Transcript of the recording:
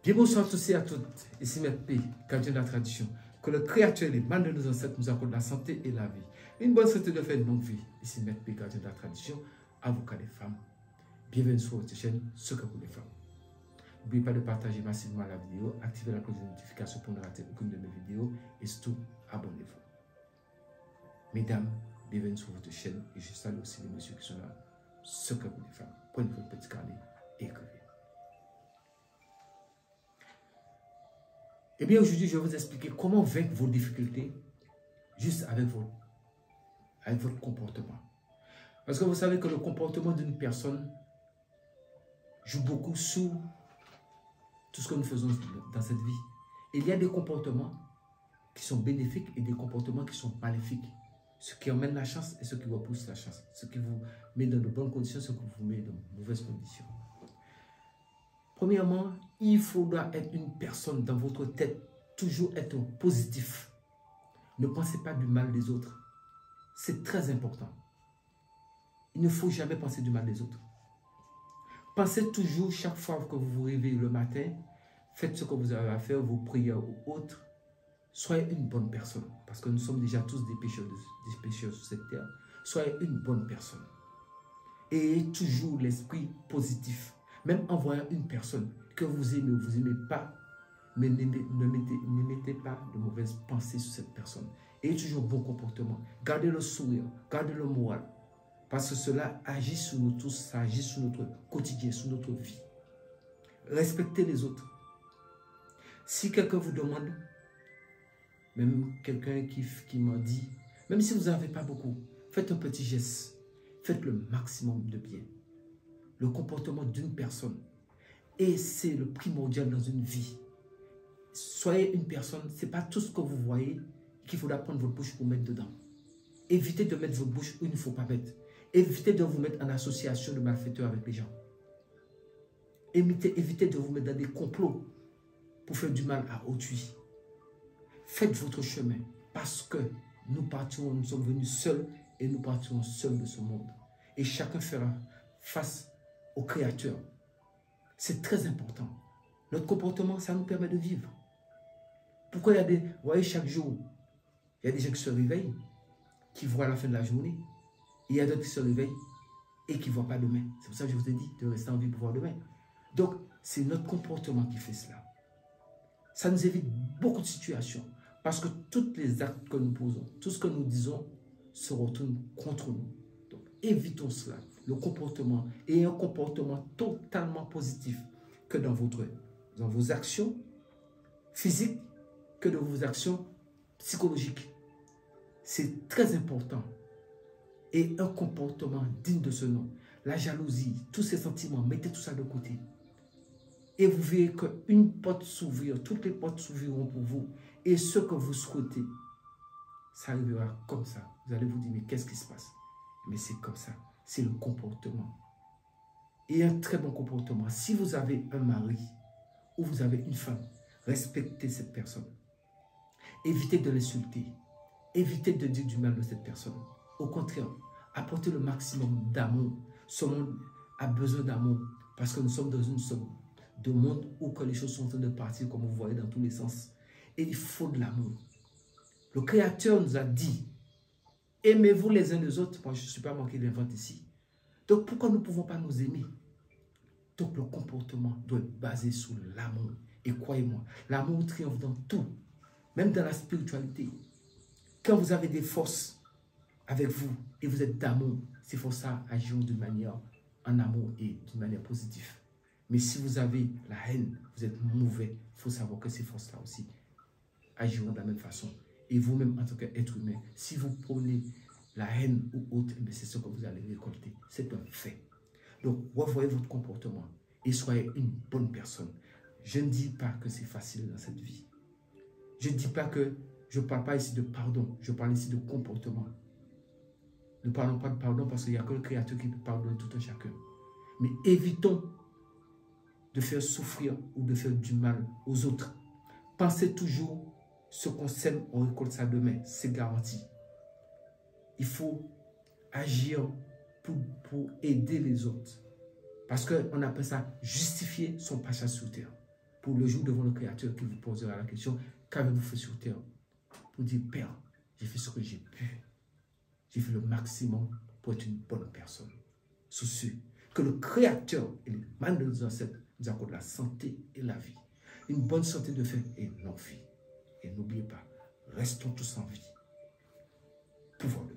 Bien bonsoir tous et à toutes, ici Maître P, gardien de la tradition. Que le Créateur et les mains de nos ancêtres nous accordent la santé et la vie. Une bonne santé de faire une longue vie. Ici Maître P, gardien de la tradition, avocat des femmes. Bienvenue sur votre chaîne, Secret pour les femmes. N'oubliez pas de partager massivement la vidéo, activez la cloche de notification pour ne rater aucune de mes vidéos et surtout, abonnez-vous. Mesdames, bienvenue sur votre chaîne et je salue aussi les messieurs qui sont là. Secret pour les femmes. Prenez votre petit carnet et écrivez. Eh bien, aujourd'hui, je vais vous expliquer comment vaincre vos difficultés juste avec votre comportement. Parce que vous savez que le comportement d'une personne joue beaucoup sur tout ce que nous faisons dans cette vie. Et il y a des comportements qui sont bénéfiques et des comportements qui sont maléfiques. Ce qui emmène la chance et ce qui repousse la chance. Ce qui vous met dans de bonnes conditions, ce qui vous met dans de mauvaises conditions. Premièrement, il faudra être une personne dans votre tête, toujours être positif. Ne pensez pas du mal des autres. C'est très important. Il ne faut jamais penser du mal des autres. Pensez toujours, chaque fois que vous vous réveillez le matin, faites ce que vous avez à faire, vos prières ou autres. Soyez une bonne personne, parce que nous sommes déjà tous des pécheurs sur cette terre. Soyez une bonne personne. Et ayez toujours l'esprit positif. Même en voyant une personne que vous aimez ou vous n'aimez pas, mais ne mettez pas de mauvaises pensées sur cette personne. Ayez toujours bon comportement. Gardez le sourire, gardez le moral. Parce que cela agit sur nous tous, ça agit sur notre quotidien, sur notre vie. Respectez les autres. Si quelqu'un vous demande, même quelqu'un qui m'a dit, même si vous n'avez pas beaucoup, faites un petit geste. Faites le maximum de bien. Le comportement d'une personne. Et c'est le primordial dans une vie. Soyez une personne, ce n'est pas tout ce que vous voyez qu'il faudra prendre votre bouche pour mettre dedans. Évitez de mettre votre bouche où il ne faut pas mettre. Évitez de vous mettre en association de malfaiteurs avec les gens. Évitez de vous mettre dans des complots pour faire du mal à autrui. Faites votre chemin parce que nous sommes venus seuls et nous partirons seuls de ce monde. Et chacun fera face au Créateur. C'est très important. Notre comportement, ça nous permet de vivre. Pourquoi il y a des... Vous voyez, chaque jour, il y a des gens qui se réveillent, qui voient la fin de la journée. Et il y a d'autres qui se réveillent et qui ne voient pas demain. C'est pour ça que je vous ai dit de rester en vie pour voir demain. Donc, c'est notre comportement qui fait cela. Ça nous évite beaucoup de situations. Parce que tous les actes que nous posons, tout ce que nous disons, se retourne contre nous. Donc, évitons cela. Le comportement et un comportement totalement positif que dans vos actions physiques, que dans vos actions psychologiques. C'est très important. Et un comportement digne de ce nom. La jalousie, tous ces sentiments, mettez tout ça de côté. Et vous verrez qu'une porte s'ouvrir, toutes les portes s'ouvriront pour vous. Et ce que vous souhaitez, ça arrivera comme ça. Vous allez vous dire, mais qu'est-ce qui se passe? Mais c'est comme ça. C'est le comportement. Et un très bon comportement. Si vous avez un mari ou vous avez une femme, respectez cette personne. Évitez de l'insulter. Évitez de dire du mal de cette personne. Au contraire, apportez le maximum d'amour. Ce monde a besoin d'amour parce que nous sommes dans une sorte de monde où que les choses sont en train de partir comme vous voyez dans tous les sens. Et il faut de l'amour. Le Créateur nous a dit, aimez-vous les uns les autres. Moi, je ne suis pas moi qui l'invente ici. Donc, pourquoi nous ne pouvons pas nous aimer? Donc, le comportement doit être basé sur l'amour. Et croyez-moi, l'amour triomphe dans tout, même dans la spiritualité. Quand vous avez des forces avec vous et vous êtes d'amour, ces forces-là agiront d'une manière en amour et d'une manière positive. Mais si vous avez la haine, vous êtes mauvais, il faut savoir que ces forces-là aussi agiront de la même façon. Et vous-même, en tant qu'être humain, si vous prenez la haine ou autre, c'est ce que vous allez récolter. C'est un fait. Donc, revoyez votre comportement et soyez une bonne personne. Je ne dis pas que c'est facile dans cette vie. Je ne dis pas que je ne parle pas ici de pardon, je parle ici de comportement. Ne parlons pas de pardon parce qu'il n'y a que le Créateur qui peut pardonner tout un chacun. Mais évitons de faire souffrir ou de faire du mal aux autres. Pensez toujours, ce qu'on sème, on récolte ça demain, c'est garanti. Il faut agir pour aider les autres. Parce qu'on appelle ça justifier son passage sur terre. pour le jour devant le Créateur qui vous posera la question, qu'avez-vous fait sur terre? Pour dire, Père, j'ai fait ce que j'ai pu. J'ai fait le maximum pour être une bonne personne. Soucieux que le Créateur et les mains de nos ancêtres nous accordent la santé et la vie. Une bonne santé de fait et non vie. Et n'oubliez pas, restons tous en vie. Pouvoir de